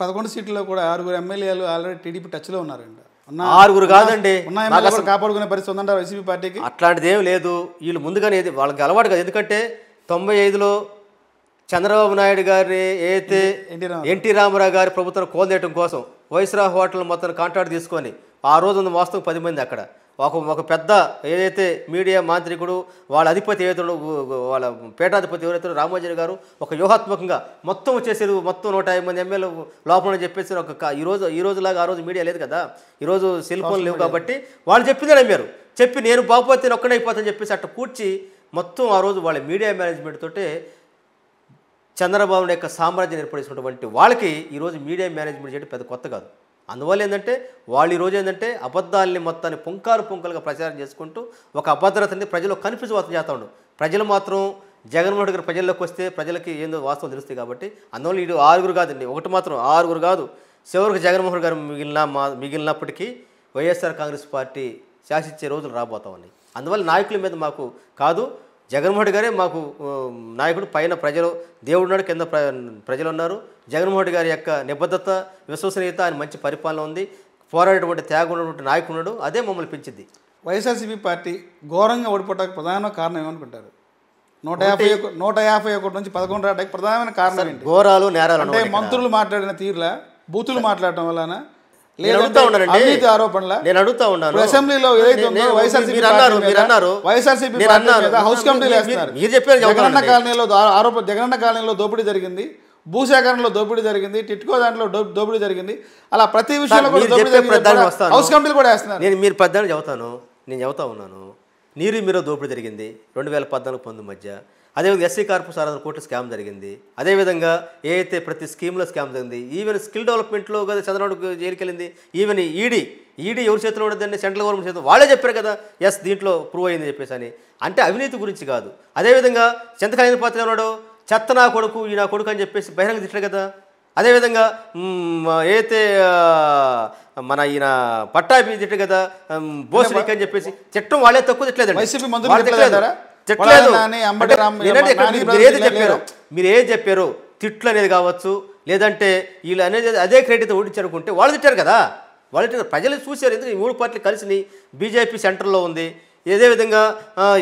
11 సీట్లలో కూడా 6 ఎమ్మెల్యేలు ఆల్రెడీ టీడీపీ టచ్లో ఉన్నారండి. 6 కాదండి, కాపాడుకునే పరిస్థితి ఉందంటారు వైసీపీ పార్టీకి. అట్లాంటిది ఏం లేదు. వీళ్ళు ముందుగానే వాళ్ళకి అలవాటు కాదు. ఎందుకంటే 95లో చంద్రబాబు నాయుడు గారిని ఏదైతే ఎన్టీ రామారావు గారి ప్రభుత్వం కోల్దేయటం కోసం వైస్రా హోటల్ మొత్తం కాంట్రాక్ట్ తీసుకొని ఆ రోజు ఉన్న వాస్తవం 10 మంది అక్కడ ఒక పెద్ద ఏదైతే మీడియా మాంత్రికుడు వాళ్ళ అధిపతి ఏదైతే వాళ్ళ పీఠాధిపతి ఎవరైతే రామోజీ గారు ఒక వ్యూహాత్మకంగా మొత్తం వచ్చేసారు. మొత్తం 150 మంది ఎమ్మెల్యే లోపల చెప్పేసి ఈ రోజులాగా ఆ రోజు మీడియా లేదు కదా, ఈరోజు సెల్ ఫోన్లు లేవు కాబట్టి వాళ్ళు చెప్పిందే నమ్మారు. చెప్పి నేను బాగుపోతే నేను ఒక్కడైపోతాను చెప్పేసి అట్లా కూర్చి మొత్తం ఆ రోజు వాళ్ళ మీడియా మేనేజ్మెంట్ తోటే చంద్రబాబు యొక్క సామ్రాజ్యం ఏర్పడేసినటువంటి వాళ్ళకి ఈరోజు మీడియా మేనేజ్మెంట్ చేయడం పెద్ద కొత్త కాదు. అందువల్ల ఏంటంటే వాళ్ళు ఈరోజు ఏంటంటే అబద్ధాలని మొత్తాన్ని పుంకాలుగా ప్రచారం చేసుకుంటూ ఒక అభద్రతని ప్రజలు కన్ఫ్యూజ్ చేస్తూ ఉండు. ప్రజలు మాత్రం జగన్మోహన్ రెడ్డి గారు ప్రజల్లోకి వస్తే ప్రజలకి ఏందో వాస్తవం తెలుస్తాయి కాబట్టి అందువల్ల ఇది 6 కాదండి, ఒకటి మాత్రం 6 కాదు. చివరికి జగన్మోహన్ గారు మిగిలినప్పటికీ వైఎస్ఆర్ కాంగ్రెస్ పార్టీ శాసించే రోజులు రాబోతా ఉన్నాయి. అందువల్ల నాయకుల మీద మాకు కాదు, జగన్మోహన్ రెడ్డి గారే మాకు నాయకుడు. పైన ప్రజలు దేవుడు ఉన్నాడు, కింద ప్రజలు ఉన్నారు. జగన్మోహన్ రెడ్డి గారి యొక్క నిబద్ధత, విశ్వసనీయత, ఆయన మంచి పరిపాలన ఉంది, పోరాడేటువంటి త్యాగం ఉన్నటువంటి నాయకుడు ఉన్నాడు. అదే మమ్మల్ని పెంచింది. వైఎస్ఆర్సీపీ పార్టీ ఘోరంగా ఓడిపోవడానికి ప్రధాన కారణం ఏమనుకుంటారు? 151 నుంచి 11 రావడానికి ప్రధానమైన కారణం ఏంటి? ఘోరాలు, నేరాలు. అంటే మంత్రులు మాట్లాడిన తీరులా, బూతులు మాట్లాడటం వలన, నేను అడుగుతా ఉన్నాను. అసెంబ్లీలో ఏదైతే ఉందో వైఎస్ఆర్సీపీ హౌస్ కమిటీలు వేస్తున్నారు. జగనన్న కాలనీలో దోపిడీ జరిగింది, భూసేకరణలో దోపిడీ జరిగింది, టిట్కో దాంట్లో దోపిడీ జరిగింది, అలా ప్రతి విషయంలో హౌస్ కమిటీలు కూడా వేస్తున్నారు. మీరు పెద్దాన్ని చెబుతా ఉన్నాను. మీరు దోపిడీ జరిగింది 2014-19 మధ్య. అదేవిధంగా ఎస్సీ కార్పొరేషన్ 600 కోట్ల స్కామ్ జరిగింది. అదేవిధంగా ఏదైతే ప్రతి స్కీమ్లో స్కామ్ జరిగింది. ఈవెన్ స్కిల్ డెవలప్మెంట్లో కదా చంద్రబాబు జైలుకి వెళ్ళింది. ఈవెన్ ఈడీ ఎవరి చేతిలో ఉండదండి, సెంట్రల్ గవర్నమెంట్ చేతిలో. వాళ్ళే చెప్పారు కదా ఎస్ దీంట్లో ప్రూవ్ అయిందని చెప్పేసి అని. అంటే అవినీతి గురించి కాదు. అదేవిధంగా చింతకాయల పాత్ర ఉన్నాడు, చెత్త నా కొడుకు ఈ నా కొడుకు అని చెప్పేసి బహిరంగ తిట్టాడు కదా. అదేవిధంగా ఏదైతే మన ఈయన పట్టాభి తిట్టాడు కదా, బోసరికి అని చెప్పేసి తిట్టడం వాళ్ళే తక్కువ తిట్టలేదండి. మీరు ఏది చెప్పారు తిట్లు అనేది కావచ్చు, లేదంటే వీళ్ళు అనేది అదే క్రెడిట్ ఓడించారనుకుంటే వాళ్ళు తిట్టారు కదా. వాళ్ళు ప్రజలు చూశారు. ఎందుకంటే 3 పార్టీలు కలిసి బీజేపీ సెంటర్లో ఉంది. అదేవిధంగా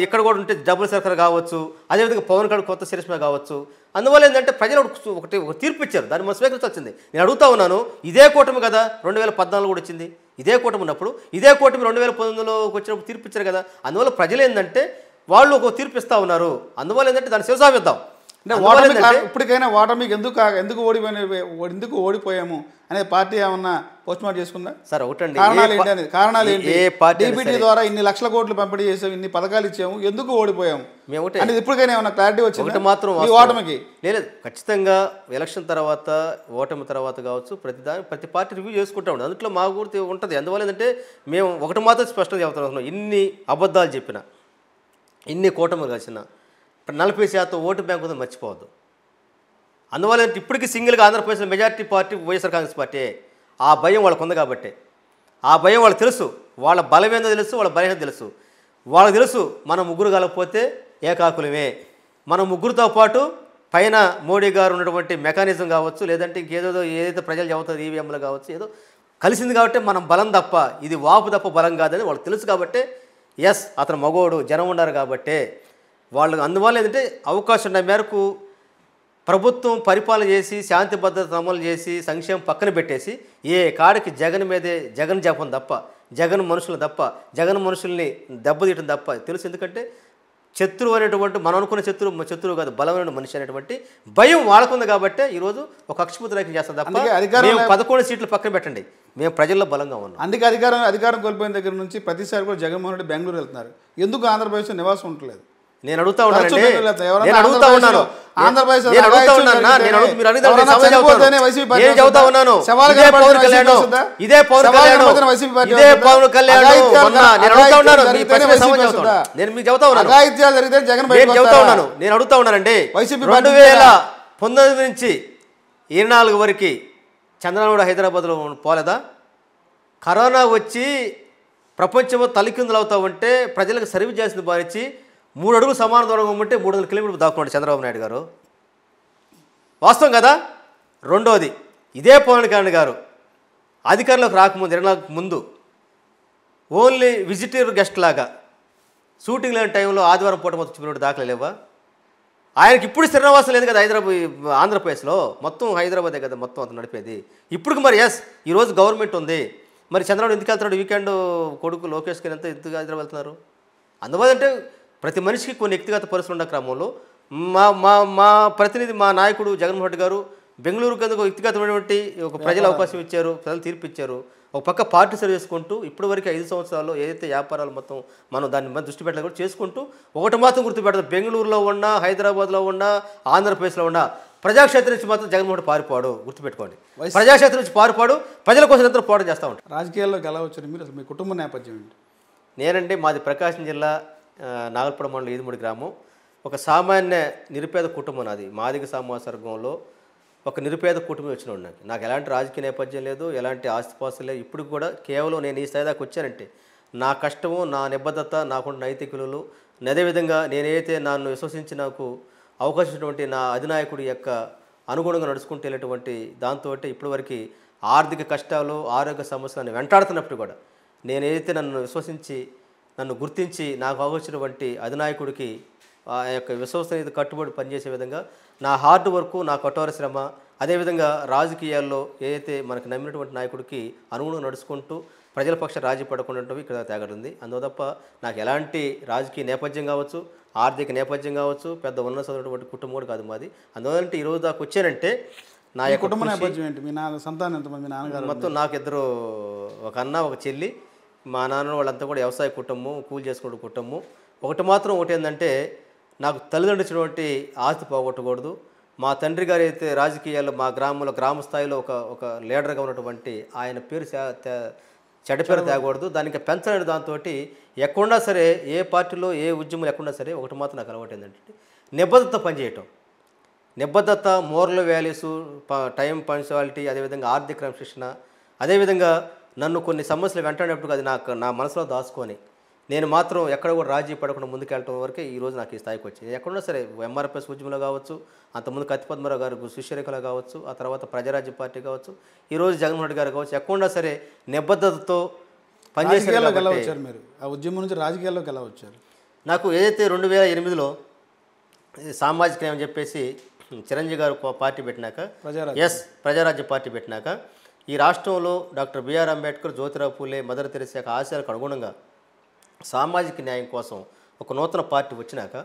ఇక్కడ కూడా ఉంటే డబుల్ సర్కార్ కావచ్చు, అదేవిధంగా పవన్ కళ్యాణ్ కొత్త సిరిస్మా కావచ్చు. అందువల్ల ఏంటంటే ప్రజలు ఒక తీర్పు ఇచ్చారు, దాన్ని మనం స్వీకరించాల్సింది. నేను అడుగుతా ఉన్నాను, ఇదే కూటమి కదా 2014 కూడా వచ్చింది. ఇదే కూటమి ఉన్నప్పుడు ఇదే కూటమి 2019లో వచ్చినప్పుడు తీర్పు ఇచ్చారు కదా. అందువల్ల ప్రజలు ఏంటంటే వాళ్ళు ఒక తీర్పు ఇస్తూ ఉన్నారు. అందువల్ల ఏంటంటే దాన్ని శివసావిద్దాం. ఇప్పటికైనా ఓటమికి ఎందుకు ఓడిపోయాము అనే పార్టీ ఏమన్నా పోస్ట్ మార్టం చేసుకుందా సార్? ఒకటండి, కారణాలు ఏంటి? డీబీటీ ద్వారా ఇన్ని లక్షల కోట్లు పంపిణీ చేసాము, ఇన్ని పథకాలు ఇచ్చాము, ఎందుకు ఓడిపోయాము అనేది ఇప్పటికైనా ఏమన్నా క్లారిటీ వచ్చింది? మాత్రం ఓటమికి లేదు. ఖచ్చితంగా ఎలక్షన్ తర్వాత, ఓటమి తర్వాత కావచ్చు, ప్రతి పార్టీ రివ్యూ చేసుకుంటా ఉండదు. అందులో మా గుర్తు ఉంటుంది. అందువల్ల ఏంటంటే మేము ఒకటి మాత్రం స్పష్టంగా చెబుతున్నాం, ఇన్ని అబద్ధాలు చెప్పిన, ఇన్ని కూటమి కలిసిన 40% ఓటు బ్యాంక్ ఉందని మర్చిపోవద్దు. అందువల్ల ఇప్పటికీ సింగిల్గా ఆంధ్రప్రదేశ్లో majority party YSR Congress party. ఆ భయం వాళ్ళకు ఉంది కాబట్టి, ఆ భయం వాళ్ళకి తెలుసు. వాళ్ళ బలమేందో తెలుసు, వాళ్ళ బలహీనత తెలుసు. వాళ్ళకి తెలుసు మనం ముగ్గురు కలకపోతే ఏకాకులమే. మన ముగ్గురితో పాటు పైన మోడీ గారు ఉన్నటువంటి మెకానిజం కావచ్చు, లేదంటే ఇంకేదో ఏదైతే ప్రజలు చెబుతారు ఈవీఎంలు కావచ్చు, ఏదో కలిసింది కాబట్టి మనం బలం తప్ప, ఇది వాపు తప్ప బలం కాదని వాళ్ళకి తెలుసు. కాబట్టి ఎస్ అతను మగోడు, జనం ఉన్నారు కాబట్టి వాళ్ళు. అందువల్ల ఏంటంటే అవకాశం ఉన్న మేరకు ప్రభుత్వం పరిపాలన చేసి, శాంతి భద్రత అమలు చేసి, సంక్షేమం పక్కన పెట్టేసి కాడికి జగన్ మీదే జగన్ జపం తప్ప, జగన్ మనుషులు తప్ప, జగన్ మనుషుల్ని దెబ్బతీయటం తప్ప తెలుసు. ఎందుకంటే శత్రువు అనేటువంటి మనం అనుకున్న శత్రువు కాదు, బలమైన మనిషి అనేటువంటి భయం వాళ్ళకుంది కాబట్టి ఈరోజు ఒక అక్షపుత్రాయకం చేస్తాం తప్ప 11 సీట్లు పక్కన పెట్టండి, మేము ప్రజల్లో బలంగా ఉన్నాం. అందుకే అధికారం కోల్పోయిన దగ్గర నుంచి ప్రతిసారి కూడా జగన్మోహన్ రెడ్డి బెంగళూరు వెళ్తున్నారు. ఎందుకు ఆంధ్రప్రదేశ్లో నివాసం ఉండట్లేదు? నేను అడుగుతా ఉన్నాను. నుంచి 24 వరకు చంద్రబాబు హైదరాబాద్లో పోలేదా? కరోనా వచ్చి ప్రపంచంలో తలకిందులు అవుతా ఉంటే ప్రజలకు సర్వీస్ చేసిన భావించి 3 అడుగులు సమాన దూరంగా ఉంటే 300 కిలోమీటర్లు దాక్కున్నాడు చంద్రబాబు నాయుడు గారు. వాస్తవం కదా. రెండోది ఇదే పవన్ కళ్యాణ్ గారు అధికారంలోకి రాకముందు 2 ముందు ఓన్లీ విజిటర్ గెస్ట్ లాగా షూటింగ్ లేని టైంలో ఆదివారం పూట మొత్తం చెప్పినట్టు దాఖలు లేవా? ఆయనకి ఇప్పుడు స్థిరనివాసం లేదు కదా ఆంధ్రప్రదేశ్లో, మొత్తం హైదరాబాదే కదా మొత్తం అతను నడిపేది. ఇప్పుడు మరి ఈరోజు గవర్నమెంట్ ఉంది, మరి చంద్రబాబు ఎందుకు వెళ్తున్నాడు? వీకెండ్ కొడుకు లోకేష్ గారు ఎందుకు హైదరాబాద్ వెళ్తున్నారు? అందువల్ల అంటే ప్రతి మనిషికి కొన్ని వ్యక్తిగత పరిస్థితులు ఉన్న క్రమంలో మా మా మా ప్రతినిధి మా నాయకుడు జగన్మోహన్ రెడ్డి గారు బెంగళూరుకి ఎందుకు వ్యక్తిగతమైనటువంటి ఒక ప్రజలు అవకాశం ఇచ్చారు, ప్రజలు తీర్పు ఇచ్చారు. ఒక పక్క పార్టీ సర్వ్ చేసుకుంటూ ఇప్పటివరకు 5 సంవత్సరాల్లో ఏదైతే వ్యాపారాలు మొత్తం మనం దాని మీద దృష్టి పెట్టాలి కూడా చేసుకుంటూ ఒకటి మాత్రం గుర్తుపెడతాం, బెంగళూరులో ఉన్నా, హైదరాబాద్లో ఉన్నా, ఆంధ్రప్రదేశ్లో ఉన్నా ప్రజాక్షేత్రం నుంచి మాత్రం జగన్మోహన్ పారిపోడు. గుర్తుపెట్టుకోండి, ప్రజాక్షేత్రం నుంచి పారిపోడు, ప్రజల కోసం ఎంతో పోరాటం చేస్తూ ఉంటారు. రాజకీయాల్లోకి ఎలా వచ్చారు మీరు? అసలు మీ కుటుంబ నేపథ్యం ఏంటి? నేనండి, మాది ప్రకాశం జిల్లా నాగల్పూడి మండలం ఈదుమూడి గ్రామం. ఒక సామాన్య నిరుపేద కుటుంబం నాది. మాదిగ సమాజవర్గంలో ఒక నిరుపేద కుటుంబం వచ్చిన నాకు ఎలాంటి రాజకీయ నేపథ్యం లేదు, ఎలాంటి ఆస్తిపాస్తులు లేదు. ఇప్పుడు కూడా కేవలం నేను ఈ స్థాయి దాకా వచ్చానంటే నా కష్టము, నా నిబద్ధత, నాకున్న నైతిక విలువలు, అదేవిధంగా నేనైతే నన్ను విశ్వసించి నాకు అవకాశించినటువంటి నా అధినాయకుడి యొక్క అనుగుణంగా నడుచుకుంటూ వెళ్ళేటువంటి దాంతో ఇప్పటివరకు ఆర్థిక కష్టాలు, ఆరోగ్య సమస్యలను వెంటాడుతున్నప్పుడు కూడా నేనైతే నన్ను విశ్వసించి, నన్ను గుర్తించి నాకు అవకాశించినటువంటి అధినాయకుడికి ఆ యొక్క విశ్వసనీయత కట్టుబడి పనిచేసే విధంగా నా హార్డ్ వర్క్, నా కఠోర శ్రమ, అదేవిధంగా రాజకీయాల్లో ఏదైతే మనకు నమ్మినటువంటి నాయకుడికి అనుగుణంగా నడుచుకుంటూ ప్రజల పక్ష రాజీ పడకుండా ఇక్కడ తేగడుంది. అందులో తప్ప నాకు ఎలాంటి రాజకీయ నేపథ్యం కావచ్చు, ఆర్థిక నేపథ్యం కావచ్చు, పెద్ద ఉన్నత చదివినటువంటి కుటుంబం కూడా కాదు మాది. అందువల్ల ఈరోజు దాకా వచ్చానంటే నా యొక్క కుటుంబ నేపథ్యం ఏంటి? మీ సంతానం ఎంతమంది? మీ నాన్నగారు? మొత్తం నాకు 2, ఒక అన్న, ఒక చెల్లి. మా నాన్న వాళ్ళంతా కూడా వ్యవసాయ కుటుంబం, కూలి చేసుకునే కుటుంబం. ఒకటి ఏంటంటే నాకు తల్లిదండ్రులు ఇచ్చినటువంటి ఆస్తి పోగొట్టకూడదు. మా తండ్రి గారు అయితే రాజకీయాల్లో మా గ్రామంలో గ్రామ స్థాయిలో ఒక లీడర్గా ఉన్నటువంటి ఆయన పేరు చెడ్డ పేరు తేగకూడదు. దానికి పెంచలేని దాంతో ఎక్కడున్నా సరే, ఏ పార్టీలో ఏ ఉద్యమం ఎక్కడున్నా సరే ఒకటి మాత్రం నాకు అలవాటు ఏంటంటే నిబద్ధత పనిచేయటం. నిబద్ధత, మోరల్ వాల్యూస్, టైం పంక్చువాలిటీ, అదేవిధంగా ఆర్థిక క్రమశిక్షణ, అదేవిధంగా నన్ను కొన్ని సమస్యలు వెంటాడినప్పుడు అది నా మనసులో దాచుకొని నేను మాత్రం ఎక్కడ కూడా రాజీ పడకుండా ముందుకెళ్ళటం వరకే ఈరోజు నాకు ఈ స్థాయికి వచ్చింది. ఎక్కడున్నా సరే ఎంఆర్ఎస్ ఉద్యమంలో కావచ్చు, అంతకుముందు కత్తిపద్మరావు గారు శిష్యరేఖలో కావచ్చు, ఆ తర్వాత ప్రజారాజ్య పార్టీ కావచ్చు, ఈరోజు జగన్మోహన్ రెడ్డి గారు కావచ్చు, ఎక్కడున్నా సరే నిబద్ధతతో పనిచేసేవారు. మీరు ఆ ఉద్యమం నుంచి రాజకీయాల్లోకి ఎలా వచ్చారు? నాకు ఏదైతే 2008లో సామాజిక న్యాయం చెప్పేసి చిరంజీవి గారు పార్టీ పెట్టినాక, ప్రజారాజ్య పార్టీ పెట్టినాక ఈ రాష్ట్రంలో doctor BR Ambedkar, Jyotirao Phule, mother Teresa ఆశయాలకు అనుగుణంగా సామాజిక న్యాయం కోసం ఒక నూతన పార్టీ వచ్చినాక,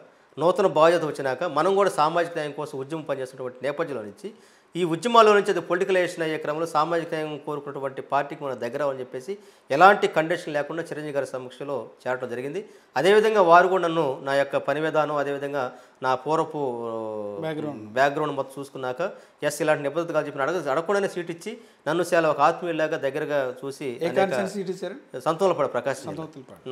నూతన బాధ్యత వచ్చినాక మనం కూడా సామాజిక న్యాయం కోసం ఉద్యమం పనిచేస్తున్నటువంటి నేపథ్యంలో నుంచి ఈ ఉద్యమాల్లో నుంచి అది పొలిటికలైజేషన్ అయ్యే క్రమంలో సామాజిక న్యాయం కోరుకున్నటువంటి పార్టీకి మన దగ్గర అని చెప్పేసి ఎలాంటి కండిషన్ లేకుండా చిరంజీవి గారి సమక్షంలో చేరడం జరిగింది. అదేవిధంగా వారు కూడా నన్ను నా యొక్క పని విధానం, అదేవిధంగా నా పూర్వపు బ్యాక్గ్రౌండ్ మొత్తం చూసుకున్నాక ఇలాంటి నిబద్ధత కాదు చెప్పిన అడగకుండానే సీట్ ఇచ్చి నన్ను చాలా ఒక ఆత్మీయులాగా దగ్గరగా చూసి సంతోలపడ ప్రకాశం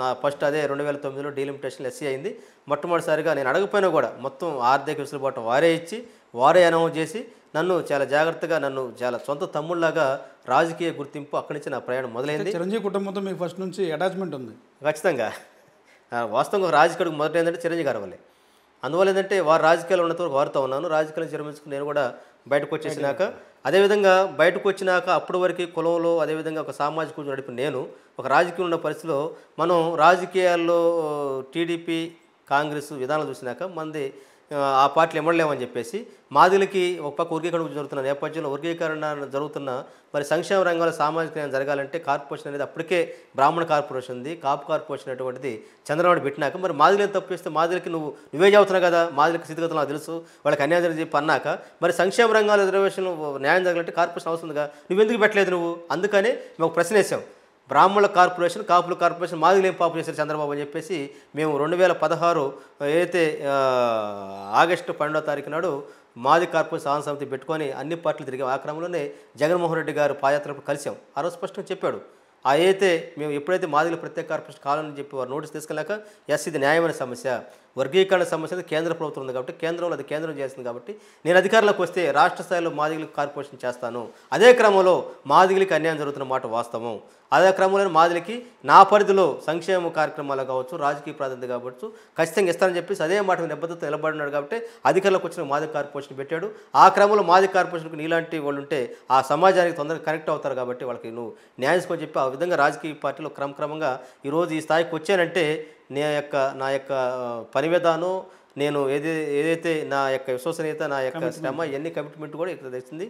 నా ఫస్ట్ అదే 2009లో డీలిమిటేషన్ ఎస్సీ అయింది. మొట్టమొదటిసారిగా నేను అడగపోయినా కూడా మొత్తం ఆర్థిక వెసులుబాటు వారే ఇచ్చి, వారే అనౌన్స్ చేసి నన్ను చాలా జాగ్రత్తగా, నన్ను చాలా సొంత తమ్ముళ్లాగా రాజకీయ గుర్తింపు అక్కడి నుంచి నా ప్రయాణం మొదలైంది. చిరంజీవి కుటుంబంతో మీకు ఫస్ట్ నుంచి అటాచ్మెంట్ ఉంది? ఖచ్చితంగా. వాస్తవంగా రాజకీయాలకు మొదట ఏంటంటే చిరంజీవి గారి వల్లే. అందువల్ల ఏంటంటే వారు రాజకీయాలు ఉన్నంత వరకు వారితో ఉన్నాను. రాజకీయాలు విరమించుకుని నేను కూడా బయటకు వచ్చేసినాక, అదేవిధంగా బయటకు వచ్చినాక అప్పటి వరకు కులంలో, అదేవిధంగా ఒక సామాజిక నడిపి నేను ఒక రాజకీయం ఉన్న పరిస్థితిలో మనం రాజకీయాల్లో టీడీపీ, కాంగ్రెస్ విధానాలు చూసినాక మంది ఆ పార్టీలు ఇవ్వలేమని చెప్పేసి మాదిలకి ఒక పక్క వర్గీకరణ జరుగుతున్న నేపథ్యంలో వర్గీకరణ జరుగుతున్న మరి సంక్షేమ రంగంలో సామాజిక న్యాయం జరగాలంటే కార్పొరేషన్ అనేది అప్పటికే బ్రాహ్మణ కార్పొరేషన్ ఉంది, కాపు కార్పొరేషన్ అటువంటిది చంద్రబాబు పెట్టినాక మరి మాదిలని తప్పిస్తే మాదిలకి నువ్వే చెబుతున్నావు కదా, మాదిలకి స్థితిగతులు నాకు తెలుసు, వాళ్ళకి అన్యాయం చెప్పి అన్నాక మరి సంక్షేమ రంగాల రిజర్వేషన్ న్యాయం జరగాలంటే కార్పొరేషన్ అవసరంగా నువ్వెందుకు పెట్టలేదు నువ్వు? అందుకని మేము ఒక ప్రశ్న వేసాం, బ్రాహ్మణుల కార్పొరేషన్, కాపుల కార్పొరేషన్, మాదిగలు ఏం పాపు చేశారు చంద్రబాబు అని చెప్పేసి మేము 2016 ఏదైతే ఆగస్టు 12వ తారీఖు నాడు మాది కార్పొరేషన్ సాధన సమితి పెట్టుకొని అన్ని పార్టీలు తిరిగాం. ఆ క్రమంలోనే జగన్మోహన్ రెడ్డి గారు పాదయాత్రప్పుడు కలిసాం. ఆ రోజు స్పష్టంగా చెప్పాడు, అయితే మేము ఎప్పుడైతే మాదిగల ప్రత్యేక కార్పొరేషన్ కావాలని చెప్పి వారు నోటీస్ తీసుకెళ్ళాక ఇది న్యాయమైన సమస్య, వర్గీకరణ సమస్య అనేది కేంద్ర ప్రభుత్వం ఉంది కాబట్టి కేంద్రంలో అది కేంద్రం చేస్తుంది కాబట్టి నేను అధికారంలోకి వస్తే రాష్ట్ర స్థాయిలో మాదిగలకు కార్పొరేషన్ చేస్తాను. అదే క్రమంలో మాదిగలకి అన్యాయం జరుగుతున్న మాట వాస్తవం. అదే క్రమంలో మాదిలకి నా పరిధిలో సంక్షేమ కార్యక్రమాలు కావచ్చు, రాజకీయ ప్రాధాన్యత కావచ్చు ఖచ్చితంగా ఇస్తానని చెప్పేసి అదే మాట నిబద్ధత నిలబడినాడు కాబట్టి అధికారంలోకి వచ్చిన మాదిగ కార్పొరేషన్ పెట్టాడు. ఆ క్రమంలో మాదిగ కార్పొరేషన్కు నీలాంటి వాళ్ళు ఉంటే ఆ సమాజానికి తొందరగా కనెక్ట్ అవుతారు కాబట్టి వాళ్ళకి నువ్వు న్యాయం చేసుకొని చెప్పి ఆ విధంగా రాజకీయ పార్టీలో క్రమక్రమంగా ఈరోజు ఈ స్థాయికి వచ్చానంటే నా యొక్క పని విధానం, నేను ఏదైతే నా యొక్క విశ్వసనీయత, నా యొక్క శ్రమ, ఎన్ని కమిట్మెంట్ కూడా ఇక్కడ తెచ్చింది.